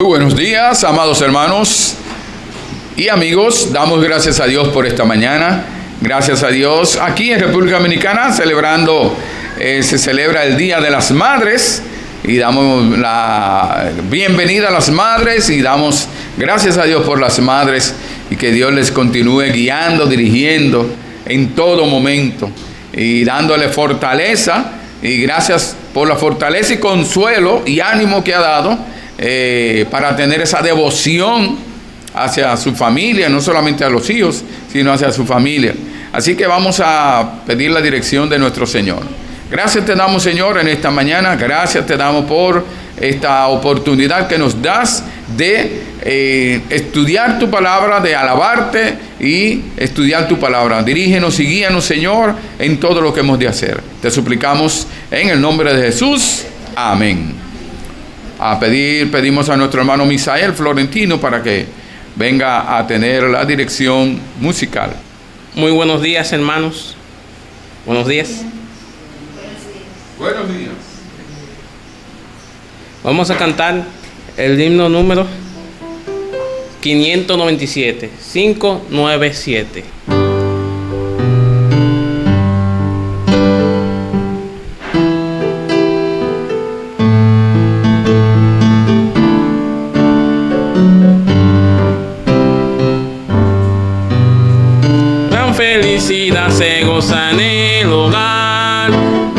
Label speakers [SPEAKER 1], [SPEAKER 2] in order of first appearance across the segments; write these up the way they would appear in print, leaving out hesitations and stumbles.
[SPEAKER 1] Muy buenos días, amados hermanos y amigos. Damos gracias a Dios por esta mañana. Gracias a Dios. Aquí en República Dominicana se celebra el Día de las Madres y damos la bienvenida a las madres y damos gracias a Dios por las madres y que Dios les continúe guiando, dirigiendo en todo momento y dándole fortaleza. Y gracias por la fortaleza y consuelo y ánimo que ha dado para tener esa devoción hacia su familia, no solamente a los hijos, sino hacia su familia. Así que vamos a pedir la dirección de nuestro Señor. Gracias te damos, Señor, en esta mañana. Gracias te damos por esta oportunidad que nos das de estudiar tu palabra, de alabarte y estudiar tu palabra. Dirígenos y guíanos, Señor, en todo lo que hemos de hacer. Te suplicamos en el nombre de Jesús. Amén. Pedimos a nuestro hermano Misael Florentino para que venga a tener la dirección musical.
[SPEAKER 2] Muy buenos días, hermanos. Buenos días.
[SPEAKER 1] Buenos días.
[SPEAKER 2] Vamos a cantar el himno número 597, 597. Gran felicidad se goza en el hogar,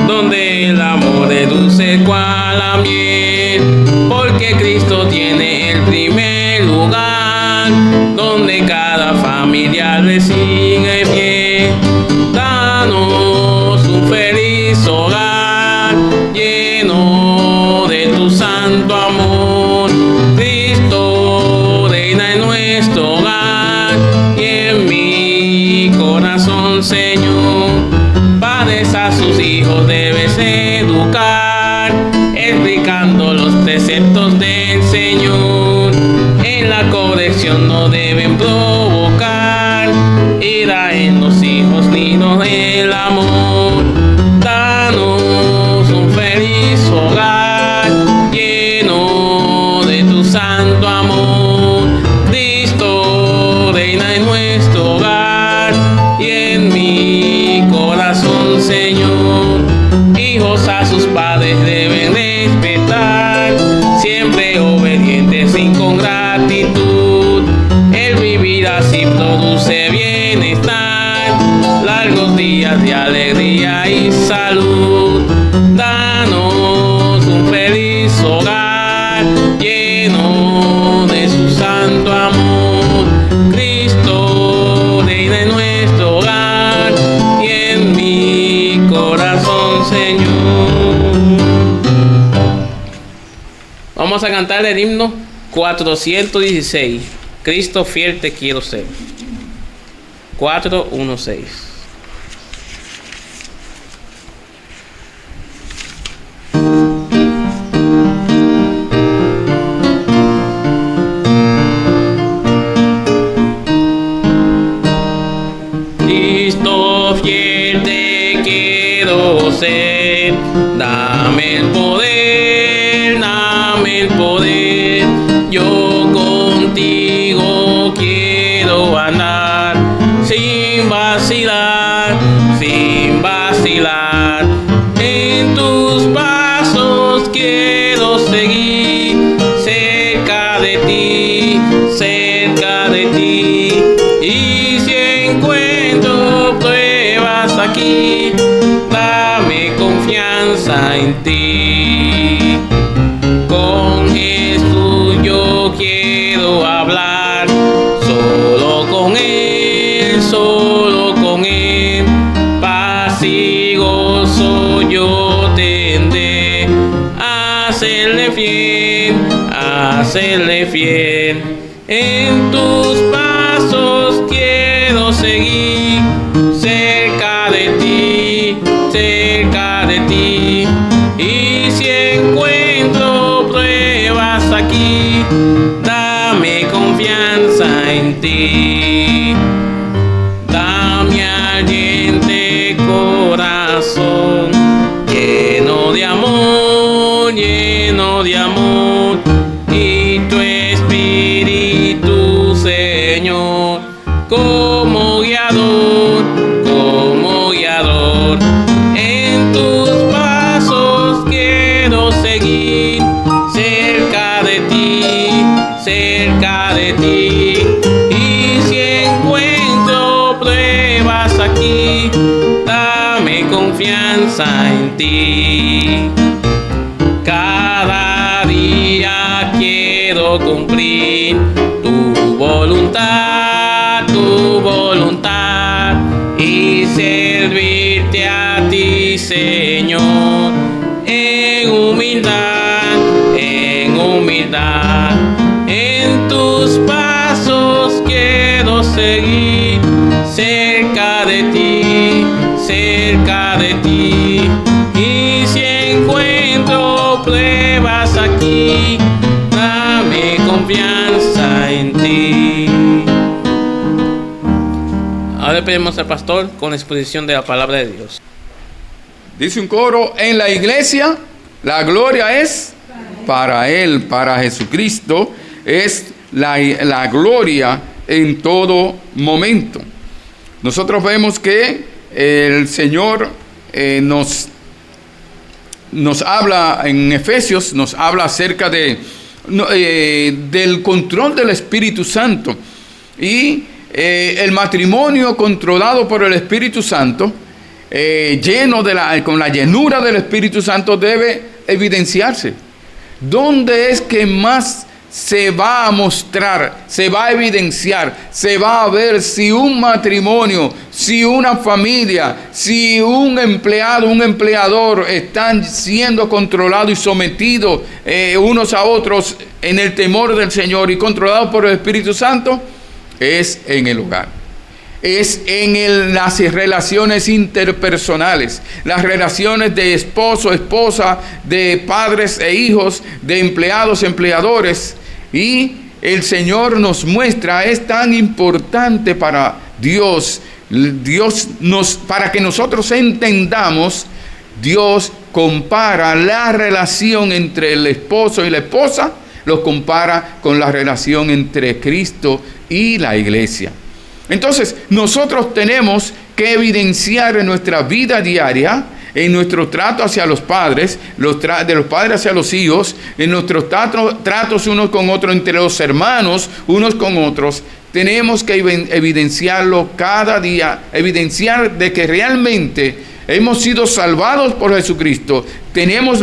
[SPEAKER 2] donde el amor es dulce cual la miel, porque Cristo tiene el primer lugar, donde cada familia le sigue fiel. Danos un feliz hogar, lleno de tu santo amor. Cristo reina en nuestro hogar y en mi corazón, Señor. Padres a sus hijos debes educar, explicando los preceptos del Señor. En la corrección no deben provocar ira en los hijos, ni no el amor. Danos un feliz hogar, lleno de tu santo amor. Cristo reina en nuestro hogar y en mi corazón, Señor. Hijos a sus padres deben respetar, siempre obedientes sin con gratitud. El vivir así produce bienestar, largos días de alegría y salud. Danos un feliz hogar, lleno de su santo amor. Cristo reina en nuestro hogar y en mi corazón, Señor. Vamos a cantar el himno 416. Cristo fiel te quiero ser. 416. Cristo fiel te quiero ser, dame el poder, dame el poder. Yo contigo quiero andar, sin vacilar, sin vacilar. En tus pasos quiero seguir, cerca de ti, cerca de ti. Y si encuentro pruebas aquí, dame confianza en ti. Con Jesús yo quiero hablar, solo con Él, solo con Él. Paz y gozo yo tendré, a serle fiel, a serle fiel. En tus pasos quiero seguir, cerca de ti, cerca de ti. Y si encuentro pruebas aquí, dame confianza en ti. Dame ardiente corazón, lleno de amor, y tu confianza en ti. Cada día quiero cumplir tu voluntad, y servirte a ti, Señor, en humildad, en tus pasos quiero seguir, cerca de ti, y si encuentro pruebas aquí, dame confianza en ti. Ahora pedimos al pastor con la exposición de la palabra de Dios.
[SPEAKER 1] Dice un coro: en la iglesia la gloria es para Él, para Jesucristo es la gloria en todo momento. Nosotros vemos que el Señor nos habla en Efesios, nos habla acerca del control del Espíritu Santo, y el matrimonio controlado por el Espíritu Santo, con la llenura del Espíritu Santo, debe evidenciarse. ¿Dónde es que más se va a mostrar, se va a evidenciar, se va a ver si un matrimonio, si una familia, si un empleado, un empleador están siendo controlados y sometidos unos a otros en el temor del Señor y controlados por el Espíritu Santo? Es en el hogar, es en las relaciones interpersonales, las relaciones de esposo, esposa, de padres e hijos, de empleados, empleadores. Y el Señor nos muestra, es tan importante para Dios, para que nosotros entendamos, Dios compara la relación entre el esposo y la esposa, lo compara con la relación entre Cristo y la iglesia. Entonces, nosotros tenemos que evidenciar en nuestra vida diaria, en nuestro trato hacia los padres, de los padres hacia los hijos, en nuestros tratos unos con otros, entre los hermanos, unos con otros, tenemos que evidenciarlo cada día, evidenciar de que realmente hemos sido salvados por Jesucristo, tenemos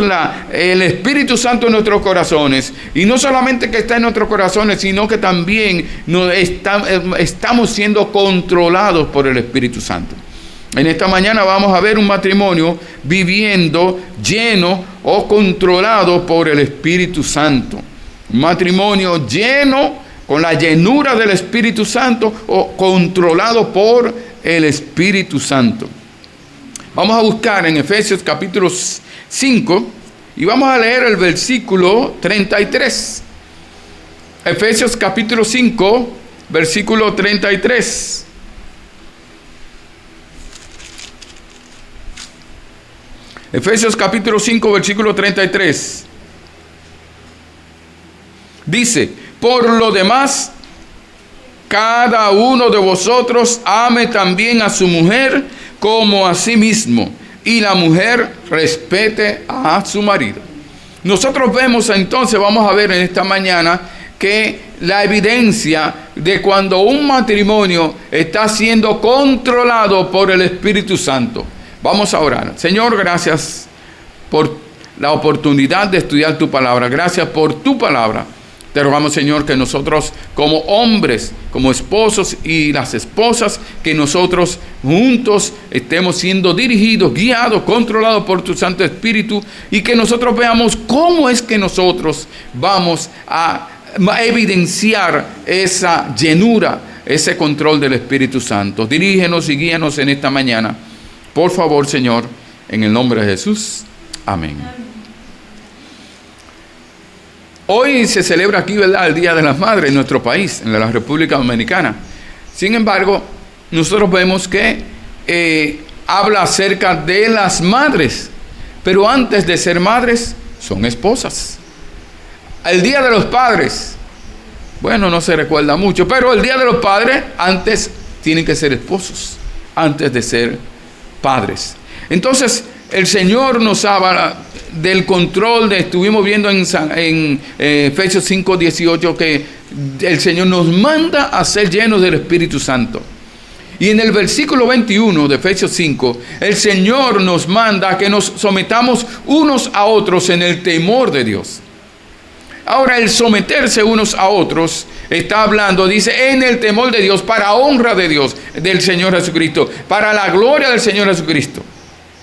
[SPEAKER 1] el Espíritu Santo en nuestros corazones, y no solamente que está en nuestros corazones, sino que también estamos siendo controlados por el Espíritu Santo. En esta mañana vamos a ver un matrimonio viviendo lleno o controlado por el Espíritu Santo. Un matrimonio lleno, con la llenura del Espíritu Santo, o controlado por el Espíritu Santo. Vamos a buscar en Efesios capítulo 5 y vamos a leer el versículo 33. Efesios capítulo 5, versículo 33. Efesios capítulo 5, versículo 33. Dice: por lo demás, cada uno de vosotros ame también a su mujer como a sí mismo, y la mujer respete a su marido. Nosotros vemos entonces, vamos a ver en esta mañana, que la evidencia de cuando un matrimonio está siendo controlado por el Espíritu Santo. Vamos a orar. Señor, gracias por la oportunidad de estudiar tu palabra. Gracias por tu palabra. Te rogamos, Señor, que nosotros como hombres, como esposos y las esposas, que nosotros juntos estemos siendo dirigidos, guiados, controlados por tu Santo Espíritu, y que nosotros veamos cómo es que nosotros vamos a evidenciar esa llenura, ese control del Espíritu Santo. Dirígenos y guíanos en esta mañana. Por favor, Señor, en el nombre de Jesús. Amén. Hoy se celebra aquí, ¿verdad?, el Día de las Madres en nuestro país, en la República Dominicana. Sin embargo, nosotros vemos que habla acerca de las madres, pero antes de ser madres, son esposas. El Día de los Padres, bueno, no se recuerda mucho, pero el Día de los Padres, antes tienen que ser esposos, antes de ser padres. Entonces, el Señor nos habla del control estuvimos viendo en Efesios 5:18, que el Señor nos manda a ser llenos del Espíritu Santo. Y en el versículo 21 de Efesios 5, el Señor nos manda a que nos sometamos unos a otros en el temor de Dios. Ahora, el someterse unos a otros está hablando, dice, en el temor de Dios, para honra de Dios, del Señor Jesucristo, para la gloria del Señor Jesucristo.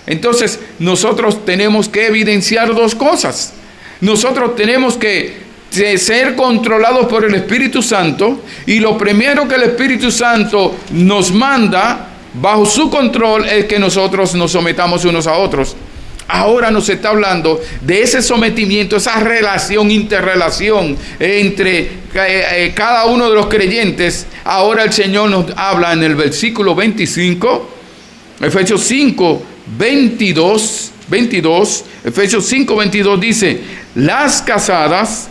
[SPEAKER 1] Entonces, nosotros tenemos que evidenciar dos cosas. Nosotros tenemos que ser controlados por el Espíritu Santo, y lo primero que el Espíritu Santo nos manda, bajo su control, es que nosotros nos sometamos unos a otros. Ahora nos está hablando de ese sometimiento, esa relación, interrelación entre cada uno de los creyentes. Ahora el Señor nos habla en el versículo 25, Efesios 5, 22, Efesios 5, 22 dice: las casadas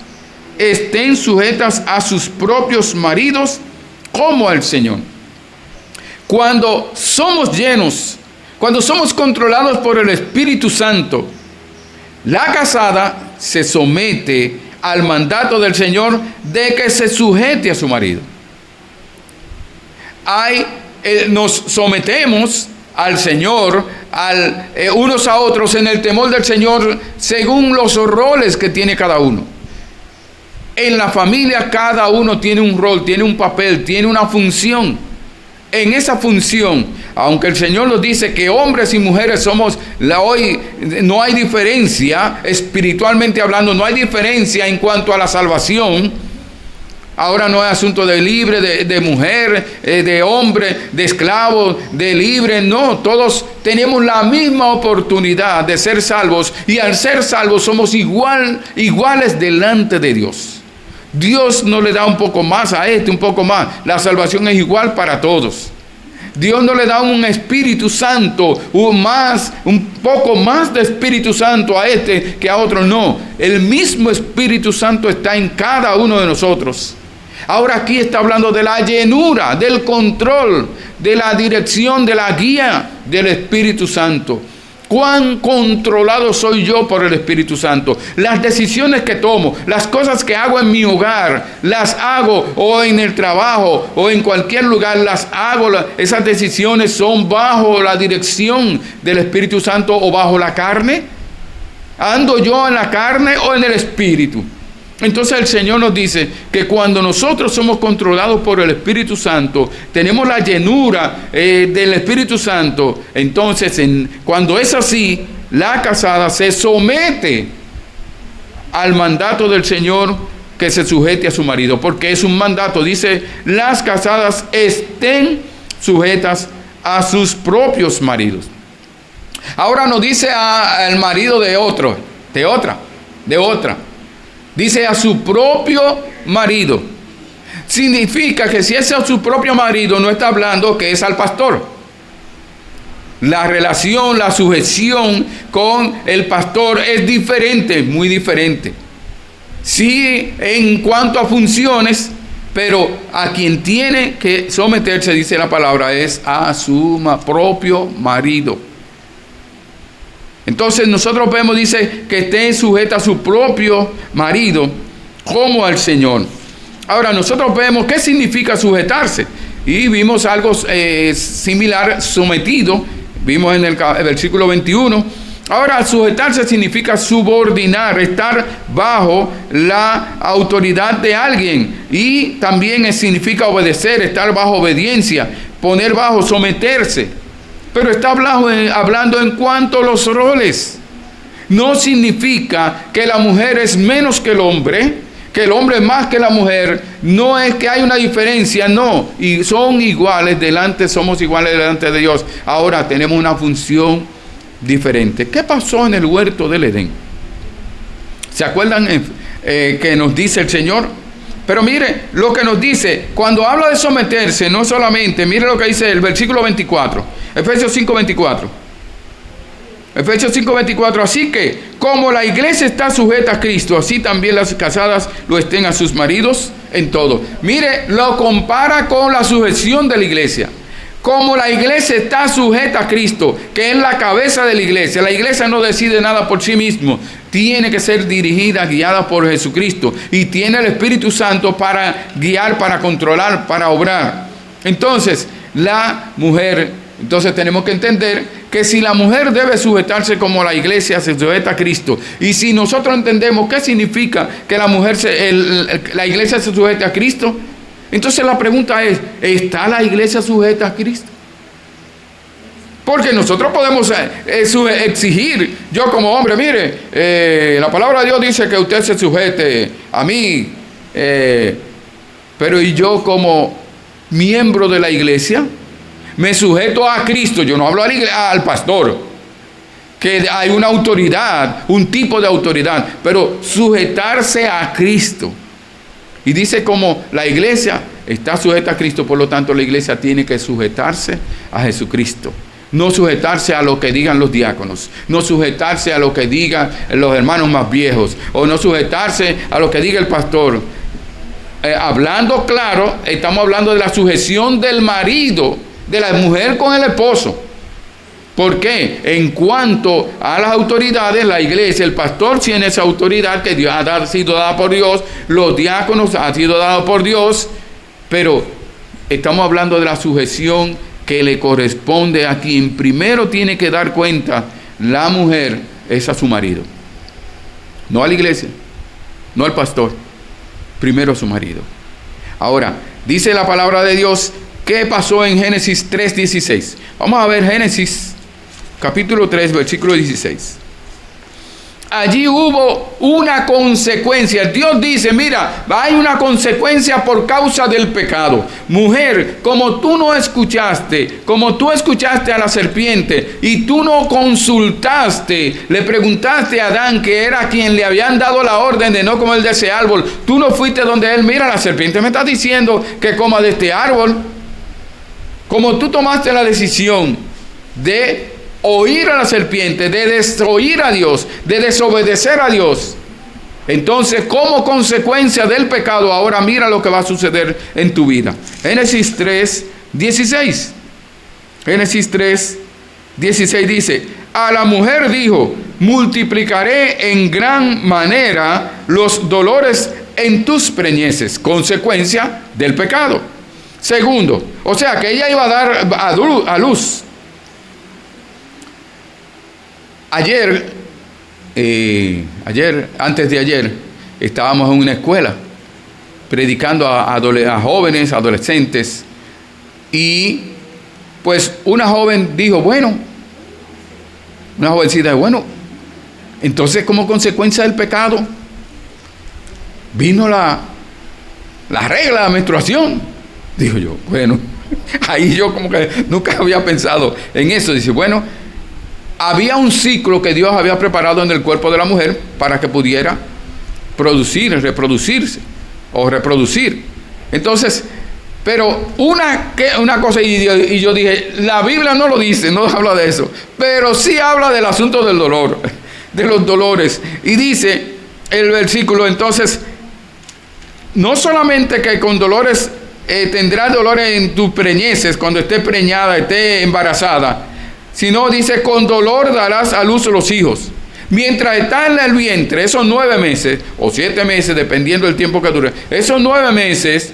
[SPEAKER 1] estén sujetas a sus propios maridos como al Señor. Cuando somos llenos, cuando somos controlados por el Espíritu Santo, la casada se somete al mandato del Señor de que se sujete a su marido. Nos sometemos al Señor, unos a otros en el temor del Señor, según los roles que tiene cada uno. En la familia cada uno tiene un rol, tiene un papel, tiene una función. En esa función, aunque el Señor nos dice que hombres y mujeres somos, hoy no hay diferencia, espiritualmente hablando, no hay diferencia en cuanto a la salvación. Ahora no es asunto de libre, de mujer, de hombre, de esclavo, de libre. No, todos tenemos la misma oportunidad de ser salvos, y al ser salvos somos iguales delante de Dios. Dios no le da un poco más a un poco más. La salvación es igual para todos. Dios no le da un Espíritu Santo, un poco más de Espíritu Santo a que a otro. No, el mismo Espíritu Santo está en cada uno de nosotros. Ahora aquí está hablando de la llenura, del control, de la dirección, de la guía del Espíritu Santo. ¿Cuán controlado soy yo por el Espíritu Santo? Las decisiones que tomo, las cosas que hago en mi hogar, las hago, o en el trabajo, o en cualquier lugar, las hago. Esas decisiones son bajo la dirección del Espíritu Santo o bajo la carne. ¿Ando yo en la carne o en el Espíritu? Entonces el Señor nos dice que cuando nosotros somos controlados por el Espíritu Santo, tenemos la llenura del Espíritu Santo. Entonces, cuando es así, la casada se somete al mandato del Señor, que se sujete a su marido, porque es un mandato. Dice, las casadas estén sujetas a sus propios maridos. Ahora nos dice al marido de otra. Dice a su propio marido. Significa que si es a su propio marido, no está hablando que es al pastor. La relación, la sujeción con el pastor es diferente, muy diferente. Sí, en cuanto a funciones, pero a quien tiene que someterse, dice la palabra, es a su propio marido. Entonces nosotros vemos, dice, que esté sujeta a su propio marido como al Señor. Ahora nosotros vemos qué significa sujetarse. Y vimos algo similar, sometido. Vimos en el versículo 21. Ahora, sujetarse significa subordinar, estar bajo la autoridad de alguien. Y también significa obedecer, estar bajo obediencia, poner bajo, someterse. Pero está hablando en cuanto a los roles. No significa que la mujer es menos que el hombre es más que la mujer. No es que hay una diferencia, no. Y somos iguales delante de Dios. Ahora tenemos una función diferente. ¿Qué pasó en el huerto del Edén? ¿Se acuerdan que nos dice el Señor? Pero mire lo que nos dice. Cuando habla de someterse, no solamente, mire lo que dice el versículo 24. Efesios 5:24. Efesios 5:24. Así que, como la iglesia está sujeta a Cristo, así también las casadas lo estén a sus maridos en todo. Mire, lo compara con la sujeción de la iglesia. Como la iglesia está sujeta a Cristo, que es la cabeza de la iglesia no decide nada por sí mismo. Tiene que ser dirigida, guiada por Jesucristo. Y tiene el Espíritu Santo para guiar, para controlar, para obrar. Entonces, la mujer. Entonces tenemos que entender que si la mujer debe sujetarse como la iglesia se sujeta a Cristo, y si nosotros entendemos qué significa que la mujer la iglesia se sujete a Cristo, entonces la pregunta es, ¿está la iglesia sujeta a Cristo? Porque nosotros podemos exigir, yo como hombre, mire, la palabra de Dios dice que usted se sujete a mí, pero ¿y yo como miembro de la iglesia? Me sujeto a Cristo, yo no hablo al pastor, que hay una autoridad, un tipo de autoridad, pero sujetarse a Cristo. Y dice como la iglesia está sujeta a Cristo, por lo tanto la iglesia tiene que sujetarse a Jesucristo. No sujetarse a lo que digan los diáconos, no sujetarse a lo que digan los hermanos más viejos, o no sujetarse a lo que diga el pastor. Hablando claro, estamos hablando de la sujeción del marido, de la mujer con el esposo. ¿Por qué? En cuanto a las autoridades, la iglesia, el pastor tiene esa autoridad que Dios ha sido dada por Dios, los diáconos han sido dados por Dios, pero estamos hablando de la sujeción que le corresponde a quien primero tiene que dar cuenta. La mujer es a su marido, no a la iglesia, no al pastor, primero a su marido. Ahora, dice la palabra de Dios, ¿qué pasó en Génesis 3:16? Vamos a ver Génesis capítulo 3, versículo 16. Allí hubo una consecuencia. Dios dice, mira, hay una consecuencia por causa del pecado. Mujer, como tú no escuchaste, como tú escuchaste a la serpiente y tú no consultaste, le preguntaste a Adán, que era quien le habían dado la orden de no comer de ese árbol, tú no fuiste donde él, mira, la serpiente me está diciendo que coma de este árbol. Como tú tomaste la decisión de oír a la serpiente, de destruir a Dios, de desobedecer a Dios, entonces como consecuencia del pecado, ahora mira lo que va a suceder en tu vida. Génesis 3:16. Génesis 3:16 dice, a la mujer dijo, multiplicaré en gran manera los dolores en tus preñeces, consecuencia del pecado. Segundo, o sea que ella iba a dar a luz. Ayer, antes de ayer, estábamos en una escuela predicando a jóvenes, adolescentes, y pues una joven dijo, una jovencita, entonces como consecuencia del pecado vino la regla, la menstruación. Digo yo, ahí yo como que nunca había pensado en eso. Dice, había un ciclo que Dios había preparado en el cuerpo de la mujer para que pudiera reproducirse o reproducir. Entonces, pero una cosa, y yo dije, la Biblia no lo dice, no habla de eso, pero sí habla del asunto del dolor, de los dolores. Y dice el versículo, entonces, no solamente que con dolores tendrás dolores en tus preñeces, cuando estés preñada, estés embarazada, sino dice, con dolor darás a luz los hijos. Mientras está en el vientre, esos 9 meses, o 7 meses, dependiendo del tiempo que dure, esos 9 meses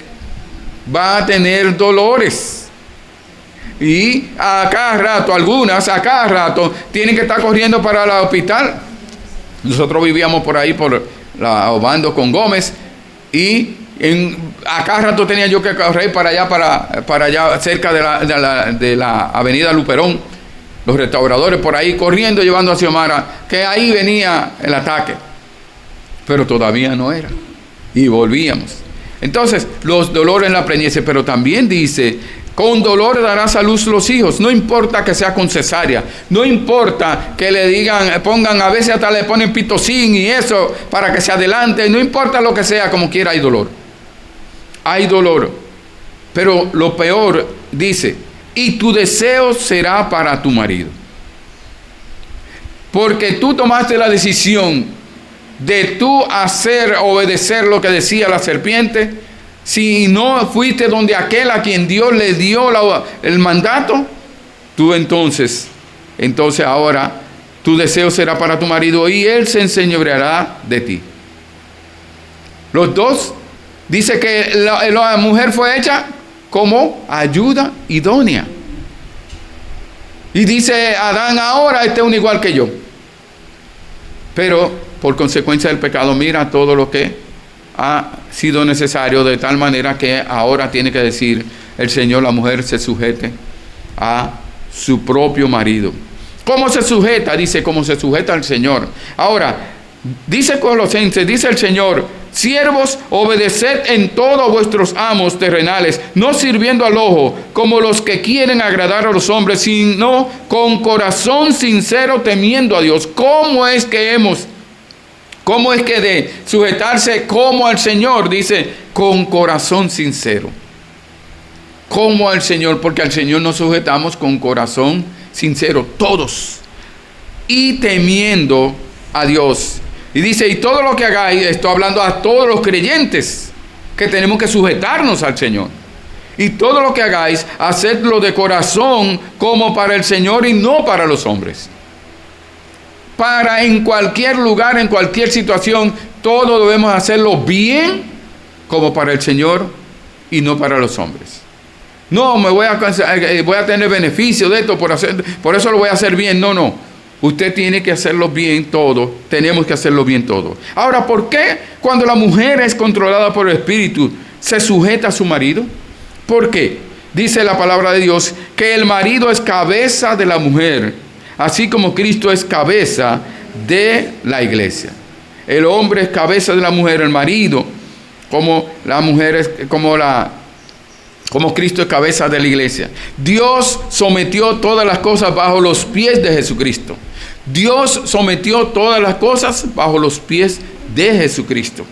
[SPEAKER 1] va a tener dolores. Y a cada rato, algunas a cada rato, tienen que estar corriendo para el hospital. Nosotros vivíamos por ahí, por la Obando con Gómez, y a cada rato tenía yo que correr para allá cerca de la avenida Luperón. Los restauradores por ahí corriendo, llevando a Xiomara, que ahí venía el ataque. Pero todavía no era. Y volvíamos. Entonces, los dolores en la preñez, pero también dice, con dolor darás a luz los hijos. No importa que sea con cesárea, no importa que le digan, pongan, a veces hasta le ponen pitocin y eso para que se adelante, no importa lo que sea, como quiera hay dolor. Hay dolor. Pero lo peor, dice, y tu deseo será para tu marido. Porque tú tomaste la decisión de tú obedecer lo que decía la serpiente. Si no fuiste donde aquel a quien Dios le dio el mandato, tú entonces ahora tu deseo será para tu marido y él se enseñoreará de ti. Los dos, dice que la mujer fue hecha como ayuda idónea. Y dice Adán, ahora este es un igual que yo. Pero por consecuencia del pecado, mira todo lo que ha sido necesario, de tal manera que ahora tiene que decir el Señor, la mujer se sujete a su propio marido. ¿Cómo se sujeta? Dice, como se sujeta al Señor. Ahora, dice Colosenses, dice el Señor, siervos, obedeced en todo a vuestros amos terrenales, no sirviendo al ojo, como los que quieren agradar a los hombres, sino con corazón sincero, temiendo a Dios. ¿Cómo es que de sujetarse como al Señor? Dice, con corazón sincero. Como al Señor, porque al Señor nos sujetamos con corazón sincero, todos, y temiendo a Dios. Y dice, y todo lo que hagáis, estoy hablando a todos los creyentes, que tenemos que sujetarnos al Señor. Y todo lo que hagáis, hacedlo de corazón, como para el Señor y no para los hombres. Para en cualquier lugar, en cualquier situación, todo debemos hacerlo bien, como para el Señor y no para los hombres. No, voy a tener beneficio de esto, por eso lo voy a hacer bien. No. Usted tiene que hacerlo bien todo. Tenemos que hacerlo bien todo. Ahora, ¿por qué cuando la mujer es controlada por el Espíritu se sujeta a su marido? ¿Por qué? Dice la palabra de Dios que el marido es cabeza de la mujer, así como Cristo es cabeza de la iglesia. El hombre es cabeza de la mujer, el marido, como la mujer es como Cristo es cabeza de la iglesia. Dios sometió todas las cosas bajo los pies de Jesucristo. Dios sometió todas las cosas bajo los pies de Jesucristo.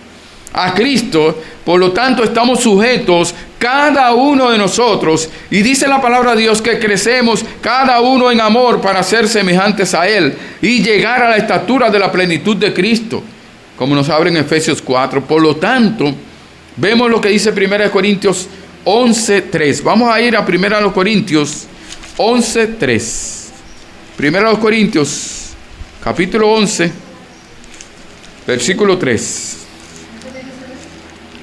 [SPEAKER 1] A Cristo, por lo tanto, estamos sujetos cada uno de nosotros. Y dice la palabra de Dios que crecemos cada uno en amor para ser semejantes a Él y llegar a la estatura de la plenitud de Cristo, como nos abre en Efesios 4. Por lo tanto, vemos lo que dice 1 Corintios 11:3. Vamos a ir a 1 Corintios 11:3. 1 Corintios, capítulo 11, versículo 3.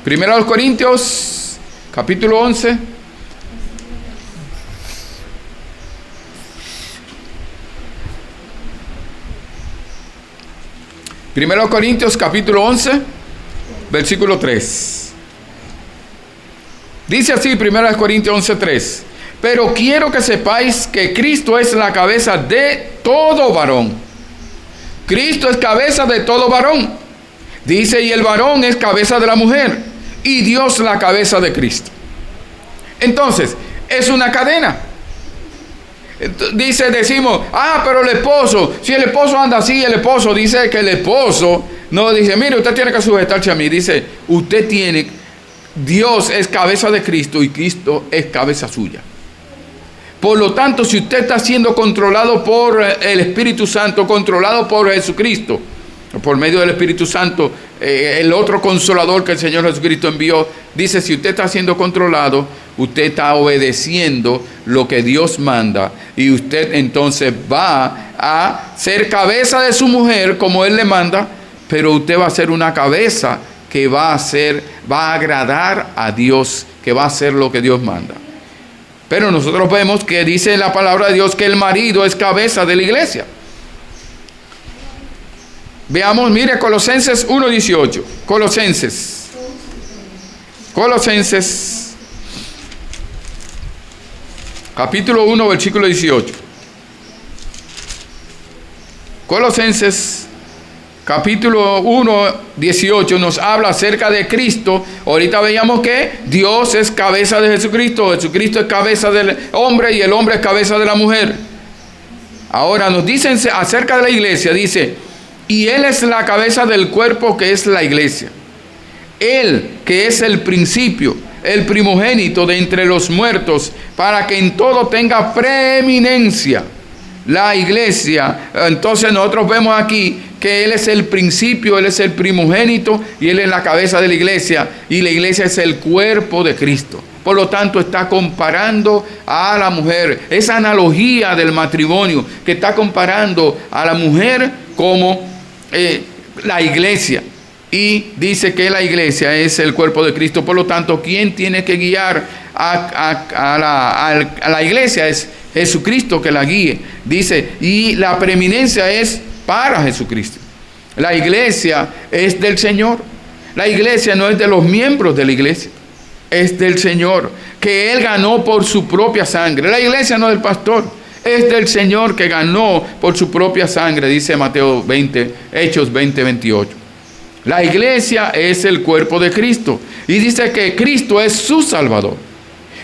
[SPEAKER 1] 1 Corintios, capítulo 11. Primero Corintios, capítulo 11, versículo 3. Dice así, 1 Corintios 11:3. Pero quiero que sepáis que Cristo es la cabeza de todo varón. Cristo es cabeza de todo varón. Dice, y el varón es cabeza de la mujer, y Dios la cabeza de Cristo. Entonces, es una cadena. Decimos, pero el esposo, si el esposo anda así, el esposo dice que el esposo no dice, mire, usted tiene que sujetarse a mí. Dice, Dios es cabeza de Cristo y Cristo es cabeza suya. Por lo tanto, si usted está siendo controlado por el Espíritu Santo, controlado por Jesucristo, por medio del Espíritu Santo, el otro consolador que el Señor Jesucristo envió, dice, si usted está siendo controlado, usted está obedeciendo lo que Dios manda, y usted entonces va a ser cabeza de su mujer como Él le manda, pero usted va a ser una cabeza que va a agradar a Dios, que va a hacer lo que Dios manda. Pero nosotros vemos que dice la palabra de Dios que el marido es cabeza de la iglesia. Veamos, mire Colosenses 1:18. Colosenses, capítulo 1, versículo 18. Colosenses, capítulo 1, 18 nos habla acerca de Cristo. Ahorita veíamos que Dios es cabeza de Jesucristo, Jesucristo es cabeza del hombre y el hombre es cabeza de la mujer. Ahora nos dicen acerca de la iglesia, dice, y Él es la cabeza del cuerpo que es la iglesia. Él que es el principio, el primogénito de entre los muertos, para que en todo tenga preeminencia. La iglesia, entonces nosotros vemos aquí que Él es el principio, Él es el primogénito y Él es la cabeza de la iglesia, y la iglesia es el cuerpo de Cristo. Por lo tanto, está comparando a la mujer, esa analogía del matrimonio, que está comparando a la mujer como la iglesia, y dice que la iglesia es el cuerpo de Cristo. Por lo tanto, ¿quién tiene que guiar a la iglesia es Jesucristo que la guíe. Dice, y la preeminencia es para Jesucristo. La iglesia es del Señor. La iglesia no es de los miembros de la iglesia, es del Señor, que Él ganó por su propia sangre. La iglesia no es del pastor, es del Señor que ganó por su propia sangre, dice Mateo 20, Hechos 20, 28. La iglesia es el cuerpo de Cristo y dice que Cristo es su Salvador,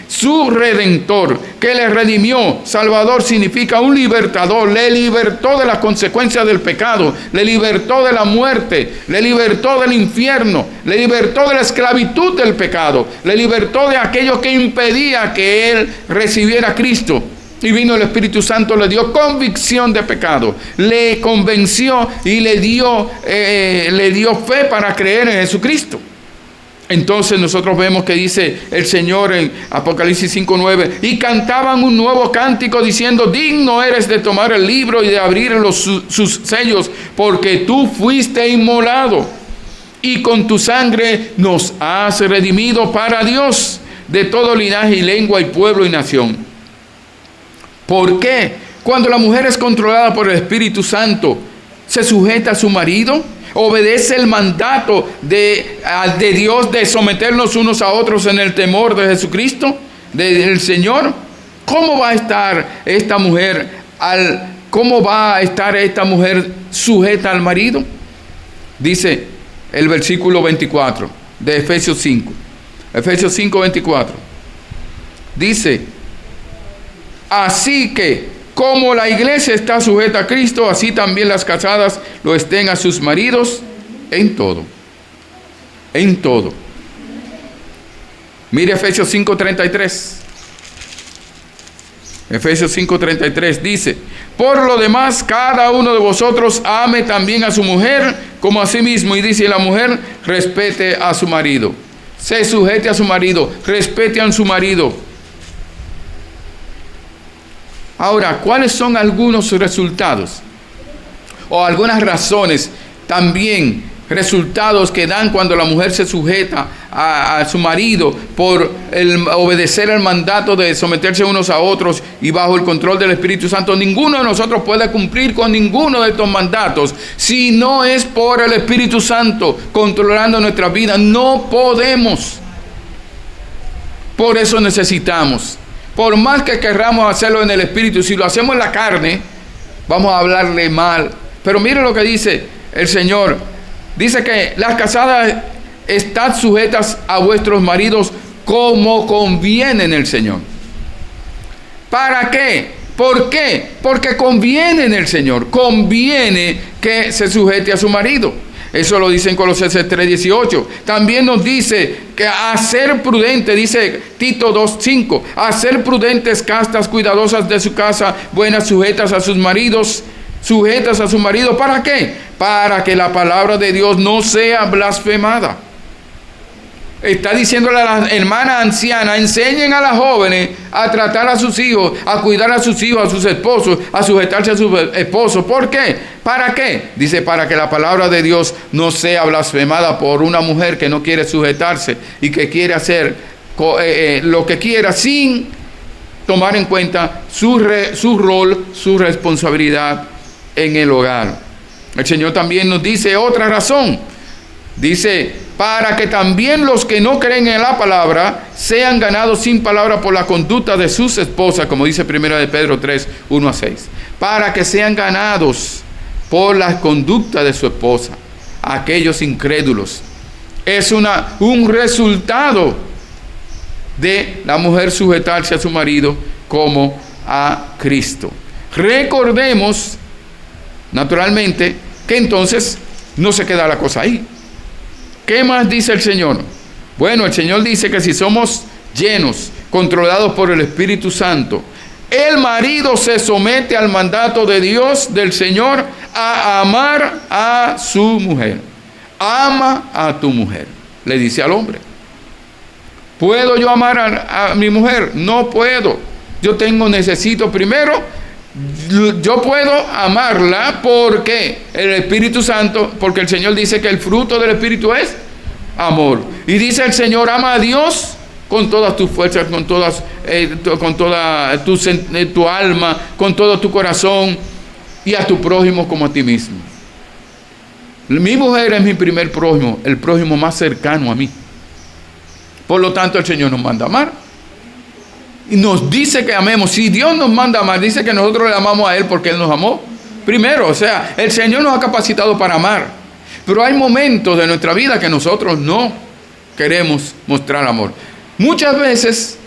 [SPEAKER 1] su Redentor, que le redimió. Salvador significa un libertador. Le libertó de las consecuencias del pecado, le libertó de la muerte, le libertó del infierno, le libertó de la esclavitud del pecado, le libertó de aquello que impedía que él recibiera a Cristo. Y vino el Espíritu Santo, le dio convicción de pecado, le convenció y le dio fe para creer en Jesucristo. Entonces nosotros vemos que dice el Señor en Apocalipsis 5:9, y cantaban un nuevo cántico diciendo, digno eres de tomar el libro y de abrir sus sellos, porque tú fuiste inmolado y con tu sangre nos has redimido para Dios de todo linaje y lengua y pueblo y nación. ¿Por qué? Cuando la mujer es controlada por el Espíritu Santo, se sujeta a su marido, obedece el mandato de Dios de someternos unos a otros en el temor de Jesucristo, del Señor. ¿Cómo va a estar esta mujer sujeta al marido? Dice el versículo 24 de Efesios 5. Efesios 5, 24. Dice, así que, como la iglesia está sujeta a Cristo, así también las casadas lo estén a sus maridos en todo. En todo. Mire Efesios 5:33. Efesios 5:33 dice, por lo demás, cada uno de vosotros ame también a su mujer como a sí mismo. Y dice, la mujer respete a su marido. Se sujete a su marido, respete a su marido. Ahora, ¿cuáles son algunos resultados? O algunas razones también, resultados que dan cuando la mujer se sujeta a su marido por obedecer el mandato de someterse unos a otros y bajo el control del Espíritu Santo. Ninguno de nosotros puede cumplir con ninguno de estos mandatos si no es por el Espíritu Santo controlando nuestra vida. No podemos. Por eso necesitamos. Por más que querramos hacerlo en el Espíritu, si lo hacemos en la carne, vamos a hablarle mal. Pero mire lo que dice el Señor. Dice que las casadas están sujetas a vuestros maridos como conviene en el Señor. ¿Para qué? ¿Por qué? Porque conviene en el Señor. Conviene que se sujete a su marido. Eso lo dice en Colosenses 3:18. También nos dice que a ser prudente, dice Tito 2:5, a ser prudentes, castas, cuidadosas de su casa, buenas, sujetas a sus maridos. Sujetas a su marido. ¿Para qué? Para que la palabra de Dios no sea blasfemada. Está diciéndole a la hermana anciana, enseñen a las jóvenes a tratar a sus hijos, a cuidar a sus hijos, a sus esposos, a sujetarse a sus esposos. ¿Por qué? ¿Para qué? Dice, para que la palabra de Dios no sea blasfemada por una mujer que no quiere sujetarse y que quiere hacer lo que quiera sin tomar en cuenta su rol, su responsabilidad en el hogar. El Señor también nos dice otra razón. Dice, para que también los que no creen en la palabra sean ganados sin palabra por la conducta de sus esposas, como dice 1 de Pedro 3, 1-6. Para que sean ganados por la conducta de su esposa, aquellos incrédulos. Es un resultado de la mujer sujetarse a su marido como a Cristo. Recordemos, naturalmente, que entonces no se queda la cosa ahí. ¿Qué más dice el Señor? Bueno, el Señor dice que si somos llenos, controlados por el Espíritu Santo, el marido se somete al mandato de Dios, del Señor, a amar a su mujer. Ama a tu mujer, le dice al hombre. ¿Puedo yo amar a mi mujer? No puedo. Necesito primero, yo puedo amarla porque el Espíritu Santo, porque el Señor dice que el fruto del Espíritu es amor. Y dice el Señor, ama a Dios con todas tus fuerzas, con toda tu alma, con todo tu corazón, y a tu prójimo como a ti mismo. Mi mujer es mi primer prójimo, el prójimo más cercano a mí. Por lo tanto, el Señor nos manda a amar. Y nos dice que amemos. Si Dios nos manda a amar, dice que nosotros le amamos a Él porque Él nos amó primero. O sea, el Señor nos ha capacitado para amar. Pero hay momentos de nuestra vida que nosotros no queremos mostrar amor. Muchas veces,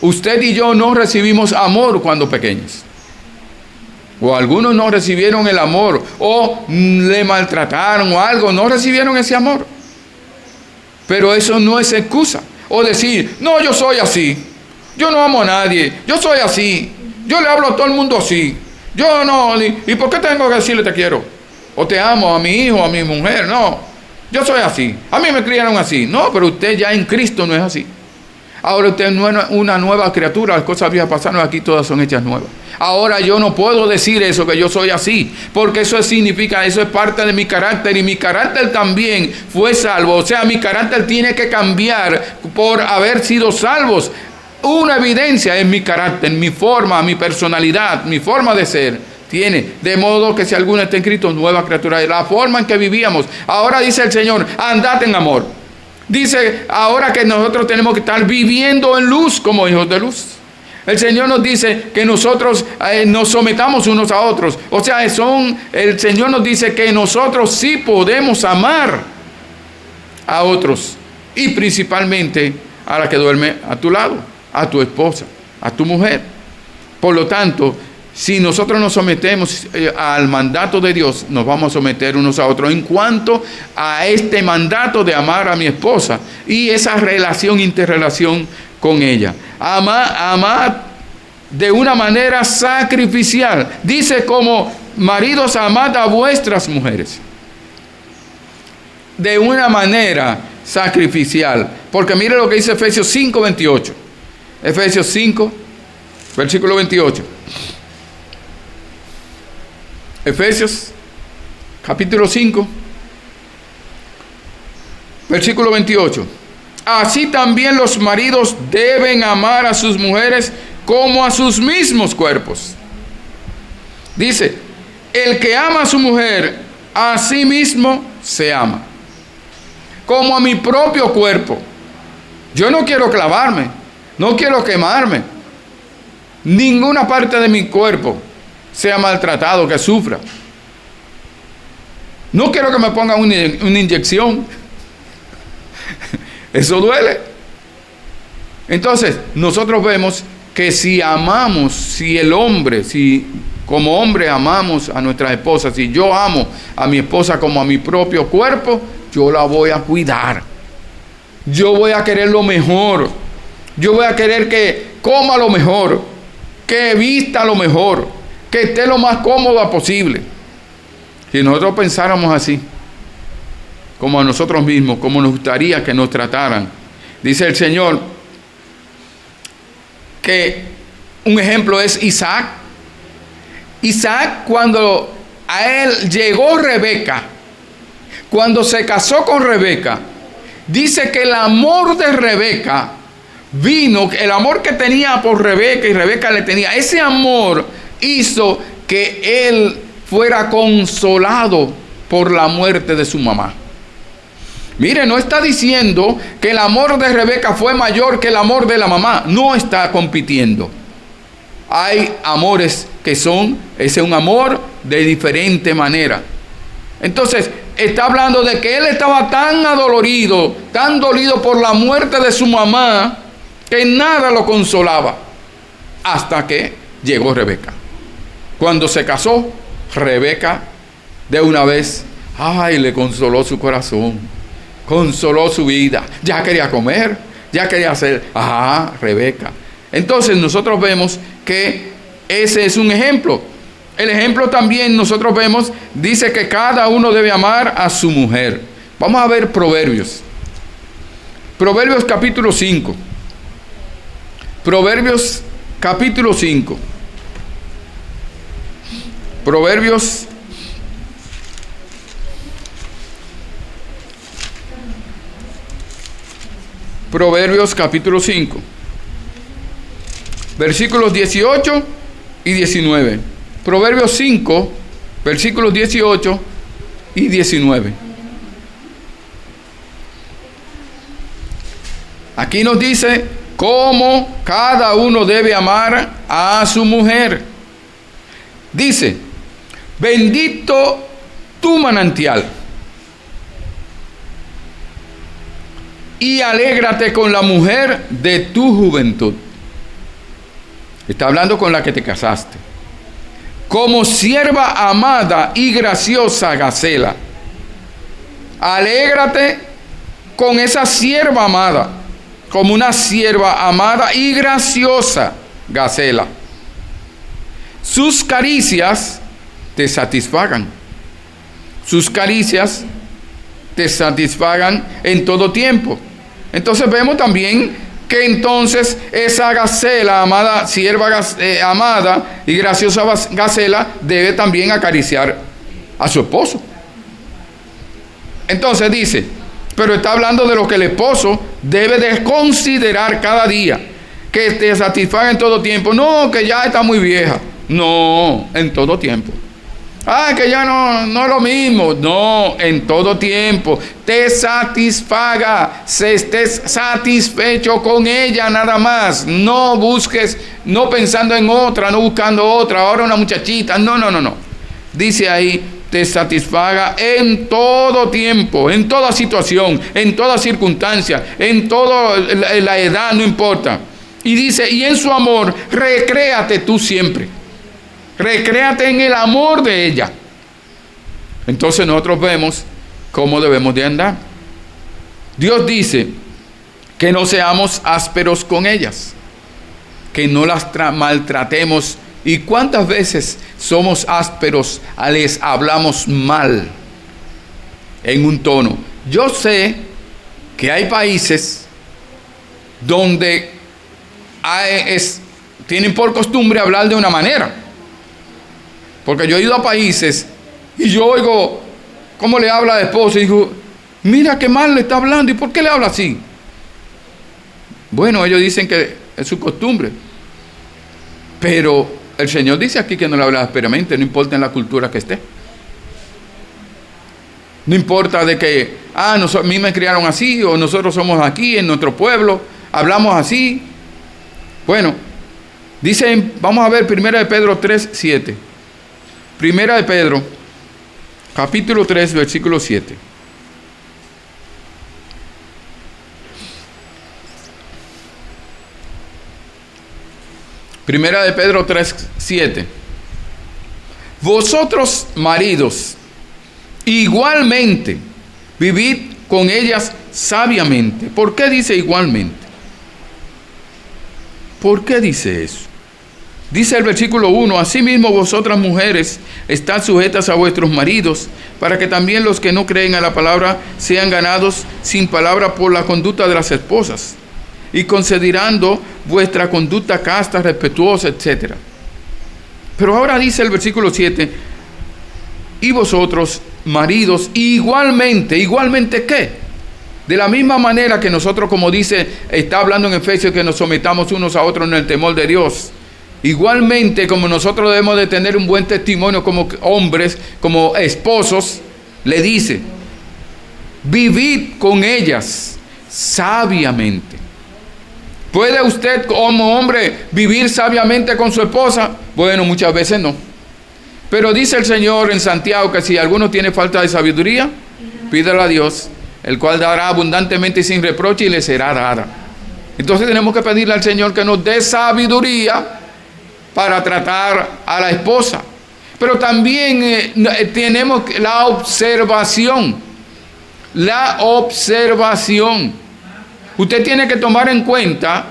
[SPEAKER 1] usted y yo no recibimos amor cuando pequeños. O algunos no recibieron el amor, o le maltrataron o algo, no recibieron ese amor. Pero eso no es excusa. O decir, no, yo soy así, yo no amo a nadie, yo soy así, yo le hablo a todo el mundo así, yo no, ¿y por qué tengo que decirle te quiero? O te amo a mi hijo, a mi mujer, no, yo soy así, a mí me criaron así. No, pero usted ya en Cristo no es así. Ahora usted no es una nueva criatura, las cosas viejas pasaron, aquí todas son hechas nuevas. Ahora yo no puedo decir eso, que yo soy así, porque eso significa, eso es parte de mi carácter, y mi carácter también fue salvo. O sea, mi carácter tiene que cambiar por haber sido salvos. Una evidencia es mi carácter, mi forma, mi personalidad, mi forma de ser. Tiene, de modo que si alguno está en Cristo, nueva criatura, la forma en que vivíamos. Ahora dice el Señor, andad en amor. Dice ahora que nosotros tenemos que estar viviendo en luz como hijos de luz. El Señor nos dice que nosotros nos sometamos unos a otros. O sea, el Señor nos dice que nosotros sí podemos amar a otros. Y principalmente a la que duerme a tu lado, a tu esposa, a tu mujer. Por lo tanto, si nosotros nos sometemos al mandato de Dios, nos vamos a someter unos a otros en cuanto a este mandato de amar a mi esposa y esa interrelación con ella. Amar de una manera sacrificial. Dice como maridos, amad a vuestras mujeres. De una manera sacrificial. Porque mire lo que dice Efesios 5, 28. Efesios 5, versículo 28. Efesios, capítulo 5, versículo 28. Así también los maridos deben amar a sus mujeres como a sus mismos cuerpos. Dice, el que ama a su mujer, a sí mismo se ama, como a mi propio cuerpo. Yo no quiero clavarme, no quiero quemarme. Ninguna parte de mi cuerpo sea maltratado, que sufra. No quiero que me pongan una inyección. Eso duele. Entonces, nosotros vemos que si como hombre amamos a nuestras esposas, si yo amo a mi esposa como a mi propio cuerpo, yo la voy a cuidar. Yo voy a querer lo mejor. Yo voy a querer que coma lo mejor, que vista lo mejor, que esté lo más cómoda posible. Si nosotros pensáramos así, como a nosotros mismos, como nos gustaría que nos trataran, dice el Señor que un ejemplo es Isaac. Isaac, cuando a él llegó Rebeca, cuando se casó con Rebeca, dice que el amor de Rebeca vino, el amor que tenía por Rebeca y Rebeca le tenía, ese amor hizo que él fuera consolado por la muerte de su mamá. Mire, no está diciendo que el amor de Rebeca fue mayor que el amor de la mamá. No está compitiendo. Hay amores que ese es un amor de diferente manera. Entonces, está hablando de que él estaba tan adolorido, tan dolido por la muerte de su mamá, que nada lo consolaba. Hasta que llegó Rebeca. Cuando se casó, Rebeca de una vez, le consoló su corazón, consoló su vida. Ya quería comer, ya quería hacer, Rebeca. Entonces nosotros vemos que ese es un ejemplo. El ejemplo también nosotros vemos, dice que cada uno debe amar a su mujer. Vamos a ver Proverbios. Proverbios capítulo 5. Proverbios capítulo 5. Proverbios Proverbios capítulo 5, versículos 18 y 19. Proverbios 5, versículos 18 y 19. Aquí nos dice cómo cada uno debe amar a su mujer. Dice, bendito tu manantial, y alégrate con la mujer de tu juventud. Está hablando con la que te casaste. Como sierva amada y graciosa Gacela. Alégrate con esa sierva amada, como una sierva amada y graciosa Gacela. Sus caricias te satisfagan. Sus caricias te satisfagan en todo tiempo. Entonces vemos también que entonces esa Gacela, amada, sierva amada y graciosa Gacela, debe también acariciar a su esposo. Entonces dice, pero está hablando de lo que el esposo debe de considerar cada día, que te satisfaga en todo tiempo. No, que ya está muy vieja. No, en todo tiempo. Que ya no es lo mismo. No, en todo tiempo. Te satisfaga, se estés satisfecho con ella nada más. No busques, no pensando en otra, no buscando otra, ahora una muchachita. No. Dice ahí, te satisfaga en todo tiempo, en toda situación, en toda circunstancia, en toda la edad, no importa. Y dice, y en su amor, recréate tú siempre. Recréate en el amor de ella. Entonces nosotros vemos cómo debemos de andar. Dios dice que no seamos ásperos con ellas, que no las maltratemos. ¿Y cuántas veces somos ásperos, les hablamos mal en un tono? Yo sé que hay países donde tienen por costumbre hablar de una manera. Porque yo he ido a países y yo oigo cómo le habla al esposo y digo, mira qué mal le está hablando, ¿y por qué le habla así? Bueno, ellos dicen que es su costumbre. Pero el Señor dice aquí que no le habla ásperamente, no importa en la cultura que esté. No importa de que, a mí me criaron así, o nosotros somos aquí en nuestro pueblo, hablamos así. Bueno, dice, vamos a ver 1 de Pedro 3, 7. 1 de Pedro, capítulo 3, versículo 7. Primera de Pedro 3, 7. Vosotros, maridos, igualmente, vivid con ellas sabiamente. ¿Por qué dice igualmente? ¿Por qué dice eso? Dice el versículo 1, asimismo vosotras mujeres, estad sujetas a vuestros maridos, para que también los que no creen a la palabra sean ganados sin palabra por la conducta de las esposas, y considerando vuestra conducta casta, respetuosa, etc. Pero ahora dice el versículo 7, y vosotros, maridos, igualmente ¿qué? De la misma manera que nosotros, como dice, está hablando en Efesios, que nos sometamos unos a otros en el temor de Dios. Igualmente, como nosotros debemos de tener un buen testimonio como hombres, como esposos, le dice, vivid con ellas sabiamente. ¿Puede usted como hombre vivir sabiamente con su esposa? Bueno, muchas veces no. Pero dice el Señor en Santiago que si alguno tiene falta de sabiduría, pídala a Dios, el cual dará abundantemente y sin reproche y le será dada. Entonces tenemos que pedirle al Señor que nos dé sabiduría para tratar a la esposa. Pero también tenemos la observación. La observación. Usted tiene que tomar en cuenta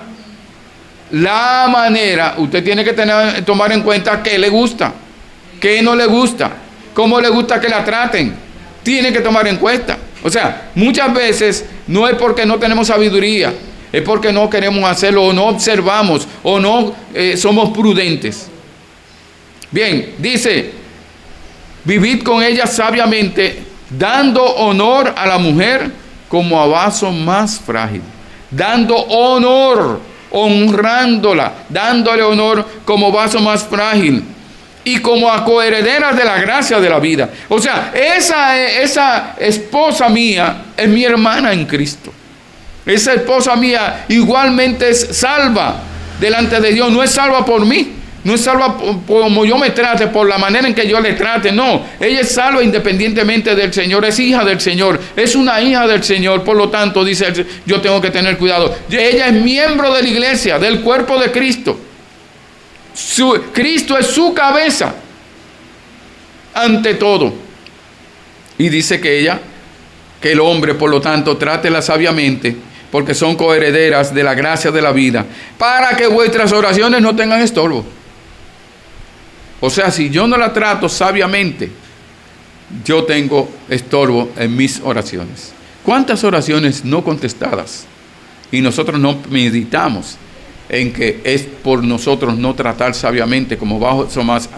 [SPEAKER 1] la manera, usted tiene que tomar en cuenta qué le gusta, qué no le gusta, cómo le gusta que la traten. Tiene que tomar en cuenta. O sea, muchas veces no es porque no tenemos sabiduría, es porque no queremos hacerlo o no observamos o no somos prudentes. Bien, dice, vivid con ella sabiamente, dando honor a la mujer como a vaso más frágil. dando honor, honrándola, dándole honor como vaso más frágil y como a coherederas de la gracia de la vida. O sea, esa esposa mía es mi hermana en Cristo. Esa esposa mía igualmente es salva delante de Dios. No es salva por mí, no es salva como yo me trate, por la manera en que yo le trate. No, ella es salva independientemente del Señor. Es hija del Señor, es una hija del Señor. Por lo tanto, dice, yo tengo que tener cuidado. Ella es miembro de la iglesia, del cuerpo de Cristo. Cristo es su cabeza ante todo. Y dice que el hombre, por lo tanto, trátela sabiamente, porque son coherederas de la gracia de la vida, para que vuestras oraciones no tengan estorbo. O sea, si yo no la trato sabiamente, yo tengo estorbo en mis oraciones. ¿Cuántas oraciones no contestadas? Y nosotros no meditamos en que es por nosotros no tratar sabiamente como vaso más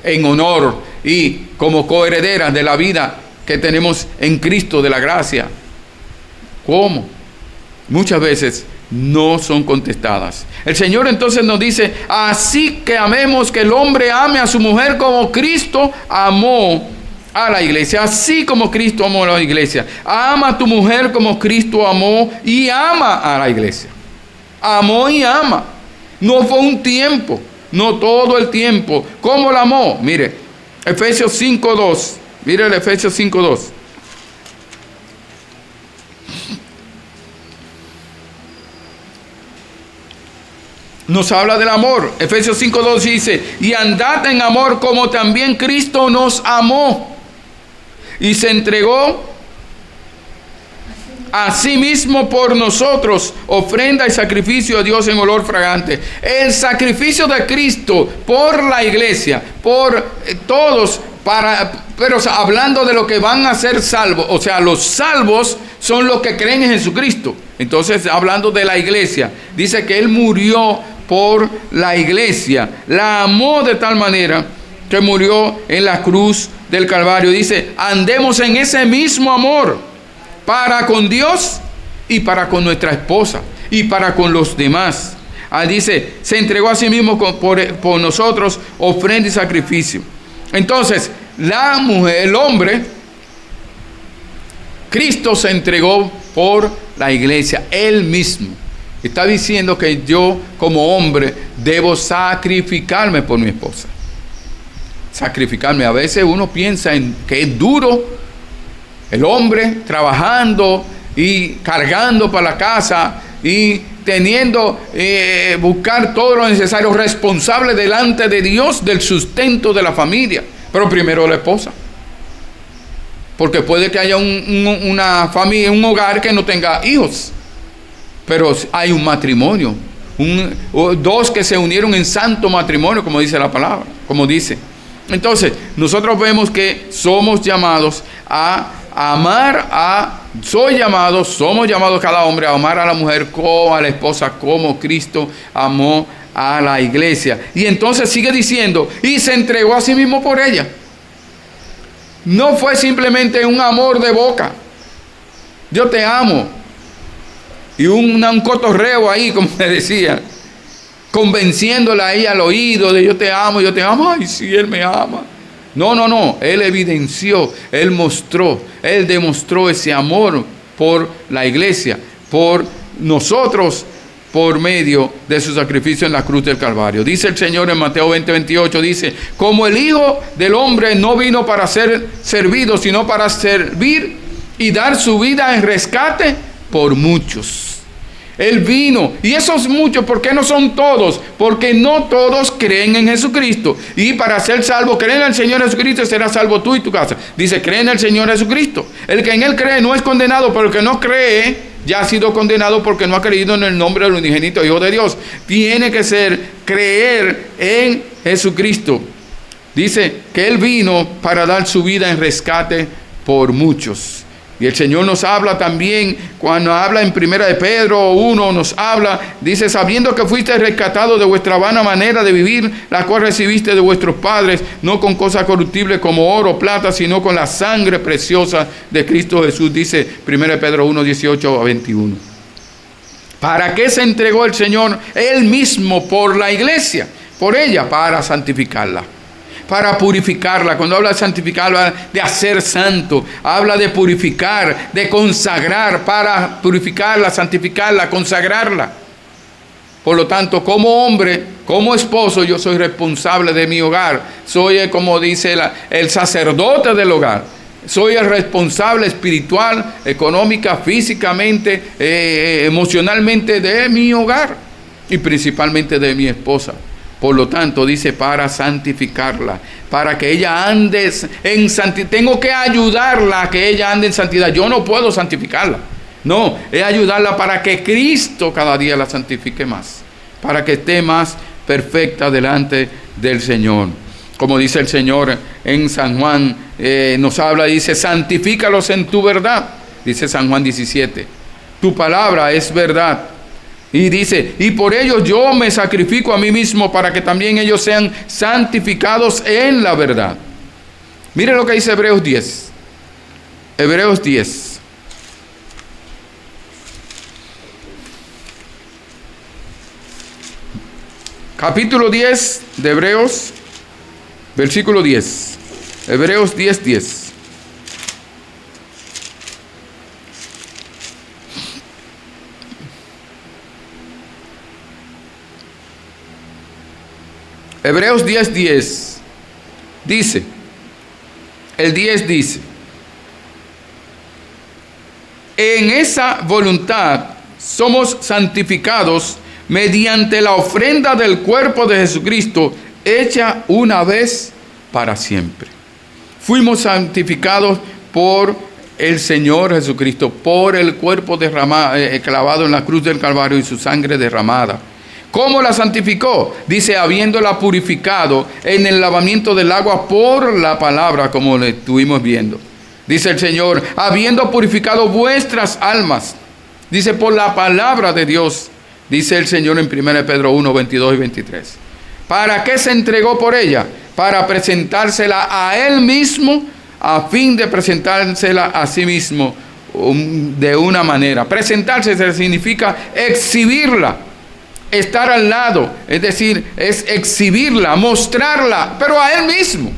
[SPEAKER 1] en honor y como coherederas de la vida que tenemos en Cristo, de la gracia. ¿Cómo? Muchas veces no son contestadas. El Señor entonces nos dice, así que amemos, que el hombre ame a su mujer como Cristo amó a la iglesia, así como Cristo amó a la iglesia. Ama a tu mujer como Cristo amó y ama a la iglesia. Amó y ama. No fue un tiempo, no todo el tiempo. ¿Cómo la amó? Mire, Efesios 5:2. Mire el Efesios 5:2. Nos habla del amor. Efesios 5:2 dice, y andad en amor como también Cristo nos amó y se entregó a sí mismo por nosotros, ofrenda y sacrificio a Dios en olor fragante. El sacrificio de Cristo por la iglesia, por todos, pero o sea, hablando de lo que van a ser salvos, o sea, los salvos son los que creen en Jesucristo. Entonces, hablando de la iglesia, dice que Él murió por la iglesia, la amó de tal manera que murió en la cruz del Calvario. Dice, andemos en ese mismo amor para con Dios y para con nuestra esposa y para con los demás. Dice, se entregó a sí mismo por nosotros, ofrenda y sacrificio. Entonces, la mujer, el hombre, Cristo se entregó por la iglesia, Él mismo. Está diciendo que yo como hombre debo sacrificarme por mi esposa. Sacrificarme. A veces uno piensa en que es duro el hombre trabajando y cargando para la casa y teniendo, buscar todo lo necesario, responsable delante de Dios del sustento de la familia. Pero primero la esposa. Porque puede que haya una familia, un hogar que no tenga hijos. Pero hay un matrimonio. Dos que se unieron en santo matrimonio, como dice la palabra. Como dice. Entonces, nosotros vemos que somos llamados a amar somos llamados cada hombre a amar a la mujer como a la esposa, como Cristo amó a la iglesia. Y entonces sigue diciendo, y se entregó a sí mismo por ella. No fue simplemente un amor de boca. Yo te amo. Y un cotorreo ahí, como le decía, convenciéndola ahí al oído de yo te amo. Ay, sí, Él me ama. No. Él evidenció, Él mostró, Él demostró ese amor por la iglesia, por nosotros, por medio de su sacrificio en la cruz del Calvario. Dice el Señor en Mateo 20:28, dice, como el Hijo del Hombre no vino para ser servido, sino para servir y dar su vida en rescate por muchos. Él vino, y esos muchos, ¿por qué no son todos? Porque no todos creen en Jesucristo. Y para ser salvo, creen en el Señor Jesucristo, serás salvo tú y tu casa. Dice, cree en el Señor Jesucristo. El que en Él cree no es condenado, pero el que no cree ya ha sido condenado porque no ha creído en el nombre del unigénito Hijo de Dios. Tiene que creer en Jesucristo. Dice que Él vino para dar su vida en rescate por muchos. Y el Señor nos habla también, cuando habla en 1 de Pedro 1, nos habla, dice, sabiendo que fuiste rescatado de vuestra vana manera de vivir, la cual recibiste de vuestros padres, no con cosas corruptibles como oro o plata, sino con la sangre preciosa de Cristo Jesús, dice 1 de Pedro 1, 18 a 21. ¿Para qué se entregó el Señor Él mismo por la iglesia? Por ella, para santificarla, para purificarla. Cuando habla de santificarla, habla de hacer santo, habla de purificar, de consagrar, para purificarla, santificarla, consagrarla. Por lo tanto, como hombre, como esposo, yo soy responsable de mi hogar. Soy, como dice el sacerdote del hogar. Soy el responsable espiritual, económica, físicamente, emocionalmente de mi hogar y principalmente de mi esposa. Por lo tanto, dice para santificarla, para que ella ande en santidad. Tengo que ayudarla a que ella ande en santidad. Yo no puedo santificarla. No, es ayudarla para que Cristo cada día la santifique más, para que esté más perfecta delante del Señor. Como dice el Señor en San Juan, nos habla, dice, santifícalos en tu verdad, dice San Juan 17. Tu palabra es verdad. Y dice, y por ello yo me sacrifico a mí mismo para que también ellos sean santificados en la verdad. Mire lo que dice Hebreos 10. Hebreos 10. Capítulo 10 de Hebreos, versículo 10. Hebreos 10, 10. Hebreos 10, 10. Dice, el 10 dice, en esa voluntad somos santificados mediante la ofrenda del cuerpo de Jesucristo, hecha una vez para siempre. Fuimos santificados por el Señor Jesucristo, por el cuerpo derramado, clavado en la cruz del Calvario y su sangre derramada. ¿Cómo la santificó? Dice, habiéndola purificado en el lavamiento del agua por la palabra, como le estuvimos viendo. Dice el Señor, habiendo purificado vuestras almas. Dice, por la palabra de Dios. Dice el Señor en 1 Pedro 1, 22 y 23. ¿Para qué se entregó por ella? Para presentársela a Él mismo, a fin de presentársela a sí mismo de una manera. Presentarse significa exhibirla, estar al lado, es decir, es exhibirla, mostrarla, pero a Él mismo.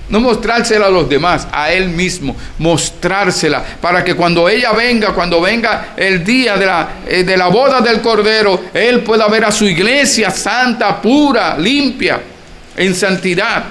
[SPEAKER 1] No mostrársela a los demás, a Él mismo, mostrársela, para que cuando ella venga, cuando venga el día de la boda del Cordero, Él pueda ver a su iglesia santa, pura, limpia, en santidad.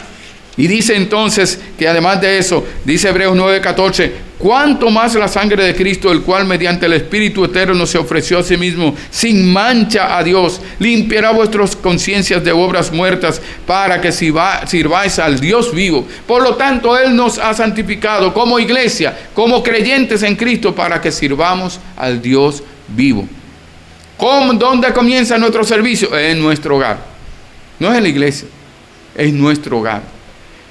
[SPEAKER 1] Y dice entonces que además de eso, dice Hebreos 9:14, cuánto más la sangre de Cristo, el cual mediante el Espíritu eterno se ofreció a sí mismo sin mancha a Dios, limpiará vuestras conciencias de obras muertas para que sirváis al Dios vivo. Por lo tanto, Él nos ha santificado como iglesia, como creyentes en Cristo, para que sirvamos al Dios vivo. ¿Dónde comienza nuestro servicio? En nuestro hogar. No es en la iglesia, es nuestro hogar.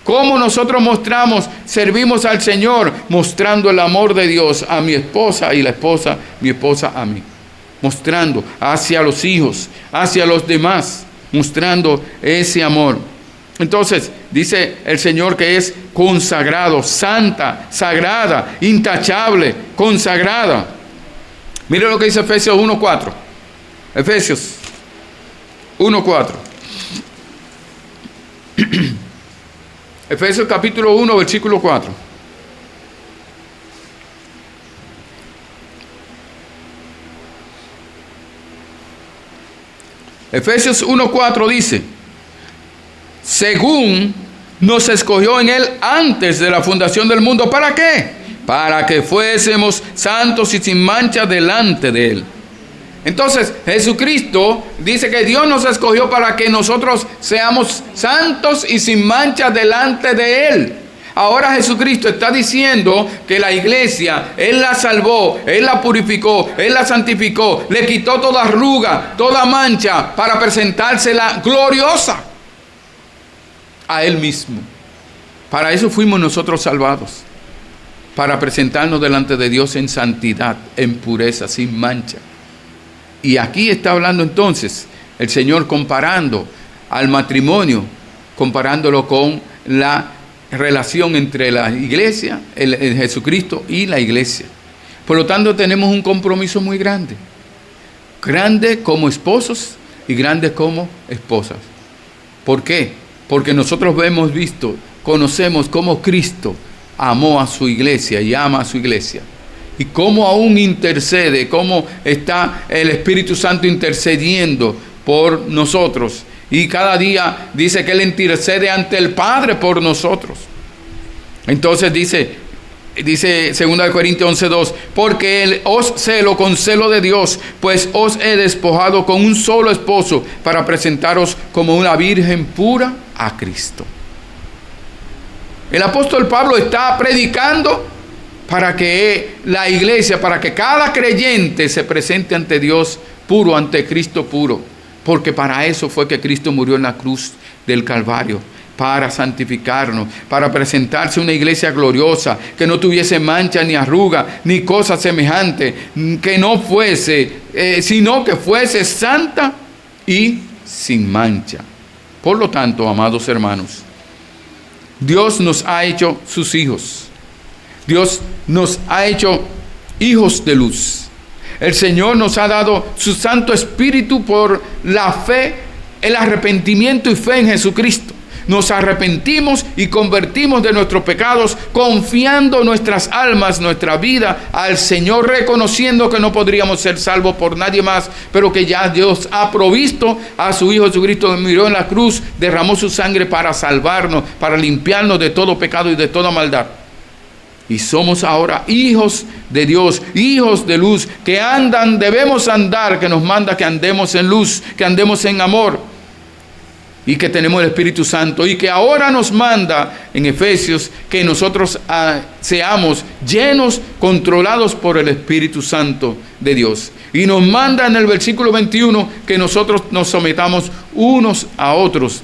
[SPEAKER 1] ¿Cómo nosotros servimos al Señor? Mostrando el amor de Dios a mi esposa y mi esposa a mí. Mostrando hacia los hijos, hacia los demás, mostrando ese amor. Entonces, dice el Señor que es consagrado, santa, sagrada, intachable, consagrada. Mire lo que dice Efesios 1:4. Efesios 1:4. Efesios capítulo 1, versículo 4. Efesios 1:4 dice, según nos escogió en Él antes de la fundación del mundo. ¿Para qué? Para que fuésemos santos y sin mancha delante de Él. Entonces, Jesucristo dice que Dios nos escogió para que nosotros seamos santos y sin mancha delante de Él. Ahora Jesucristo está diciendo que la iglesia, Él la salvó, Él la purificó, Él la santificó, le quitó toda arruga, toda mancha, para presentársela gloriosa a Él mismo. Para eso fuimos nosotros salvados, para presentarnos delante de Dios en santidad, en pureza, sin mancha. Y aquí está hablando entonces el Señor comparando al matrimonio, comparándolo con la relación entre la iglesia, el Jesucristo y la iglesia. Por lo tanto, tenemos un compromiso muy grande. grandes como esposos y grandes como esposas. ¿Por qué? Porque nosotros hemos visto, conocemos cómo Cristo amó a su iglesia y ama a su iglesia. Y cómo aún intercede, cómo está el Espíritu Santo intercediendo por nosotros. Y cada día dice que Él intercede ante el Padre por nosotros. Entonces dice 2 Corintios 11:2, porque os celo con celo de Dios, pues os he despojado con un solo esposo para presentaros como una virgen pura a Cristo. El apóstol Pablo está predicando para que la iglesia, para que cada creyente se presente ante Dios puro, ante Cristo puro, porque para eso fue que Cristo murió en la cruz del Calvario, para santificarnos, para presentarse una iglesia gloriosa, que no tuviese mancha ni arruga, ni cosa semejante, que no fuese, sino que fuese santa y sin mancha. Por lo tanto, amados hermanos, Dios nos ha hecho sus hijos. Dios nos ha hecho hijos de luz. El Señor nos ha dado su Santo Espíritu por la fe, el arrepentimiento y fe en Jesucristo. Nos arrepentimos y convertimos de nuestros pecados, confiando nuestras almas, nuestra vida al Señor, reconociendo que no podríamos ser salvos por nadie más, pero que ya Dios ha provisto a su Hijo Jesucristo, que murió en la cruz, derramó su sangre para salvarnos, para limpiarnos de todo pecado y de toda maldad. Y somos ahora hijos de Dios, hijos de luz, que andan, debemos andar, que nos manda que andemos en luz, que andemos en amor, y que tenemos el Espíritu Santo, y que ahora nos manda en Efesios que nosotros seamos llenos, controlados por el Espíritu Santo de Dios. Y nos manda en el versículo 21 que nosotros nos sometamos unos a otros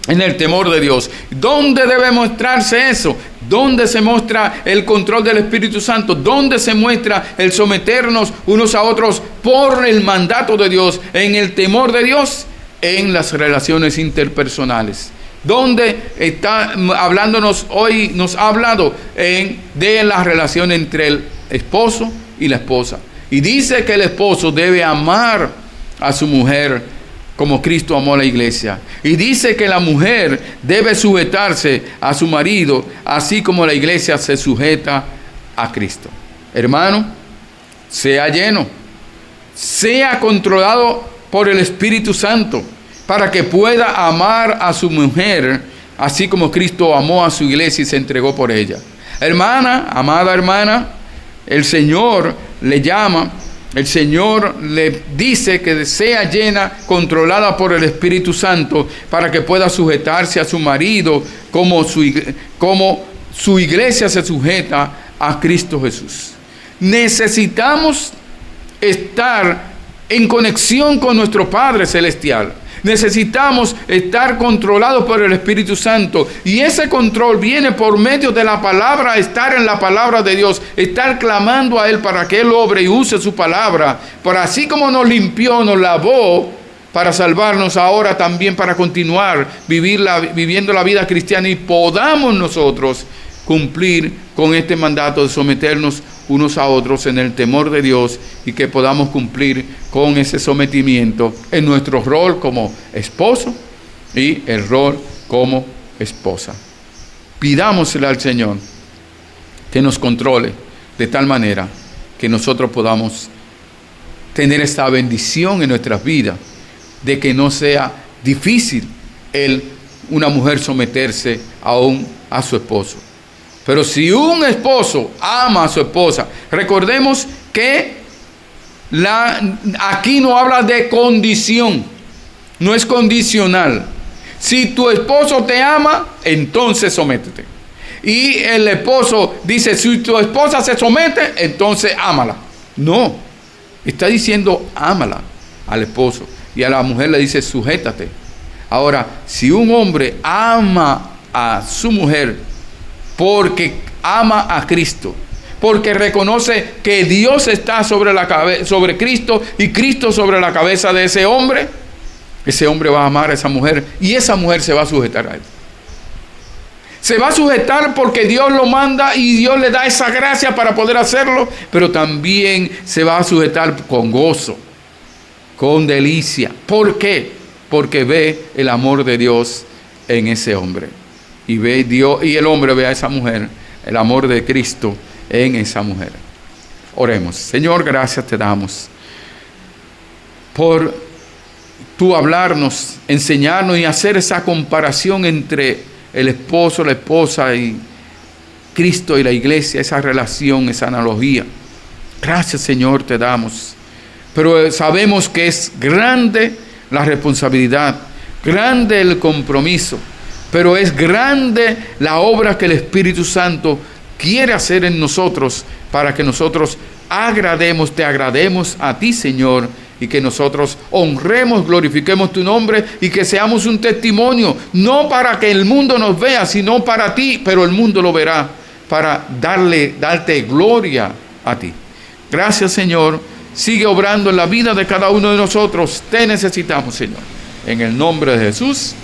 [SPEAKER 1] en el temor de Dios. ¿Dónde debe mostrarse eso? ¿Dónde se muestra el control del Espíritu Santo? ¿Dónde se muestra el someternos unos a otros por el mandato de Dios? En el temor de Dios, en las relaciones interpersonales. ¿Dónde está hablándonos hoy? Nos ha hablado de la relación entre el esposo y la esposa. Y dice que el esposo debe amar a su mujer como Cristo amó a la iglesia. Y dice que la mujer debe sujetarse a su marido, así como la iglesia se sujeta a Cristo. Hermano, sea lleno, sea controlado por el Espíritu Santo, para que pueda amar a su mujer, así como Cristo amó a su iglesia y se entregó por ella. Hermana, amada hermana, el Señor le llama, el Señor le dice que sea llena, controlada por el Espíritu Santo, para que pueda sujetarse a su marido como su iglesia se sujeta a Cristo Jesús. Necesitamos estar en conexión con nuestro Padre Celestial. Necesitamos estar controlados por el Espíritu Santo. Y ese control viene por medio de la palabra, estar en la palabra de Dios, estar clamando a Él para que Él obre y use su palabra. Para así como nos limpió, nos lavó para salvarnos, ahora también para continuar viviendo la vida cristiana, y podamos nosotros cumplir con este mandato de someternos unos a otros en el temor de Dios, y que podamos cumplir con ese sometimiento en nuestro rol como esposo y el rol como esposa. Pidámosle al Señor que nos controle de tal manera que nosotros podamos tener esta bendición en nuestras vidas, de que no sea difícil una mujer someterse a su esposo. Pero si un esposo ama a su esposa, recordemos que aquí no habla de condición, no es condicional. Si tu esposo te ama, entonces sométete. Y el esposo dice, si tu esposa se somete, entonces ámala. No, está diciendo ámala al esposo, y a la mujer le dice sujétate. Ahora, si un hombre ama a su mujer porque ama a Cristo, porque reconoce que Dios está sobre Cristo, y Cristo sobre la cabeza de ese hombre va a amar a esa mujer, y esa mujer se va a sujetar a él. Se va a sujetar porque Dios lo manda y Dios le da esa gracia para poder hacerlo, pero también se va a sujetar con gozo, con delicia. ¿Por qué? Porque ve el amor de Dios en ese hombre. Y ve Dios, y el hombre ve a esa mujer, el amor de Cristo en esa mujer. Oremos. Señor, gracias te damos por tú hablarnos, enseñarnos y hacer esa comparación entre el esposo, la esposa y Cristo y la iglesia, esa relación, esa analogía. Gracias, Señor, te damos. Pero sabemos que es grande la responsabilidad, grande el compromiso, pero es grande la obra que el Espíritu Santo quiere hacer en nosotros para que nosotros te agrademos a ti, Señor, y que nosotros honremos, glorifiquemos tu nombre y que seamos un testimonio, no para que el mundo nos vea, sino para ti, pero el mundo lo verá, para darte gloria a ti. Gracias, Señor. Sigue obrando en la vida de cada uno de nosotros. Te necesitamos, Señor. En el nombre de Jesús.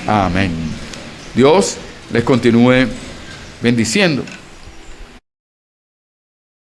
[SPEAKER 1] Amén. Dios les continúe bendiciendo.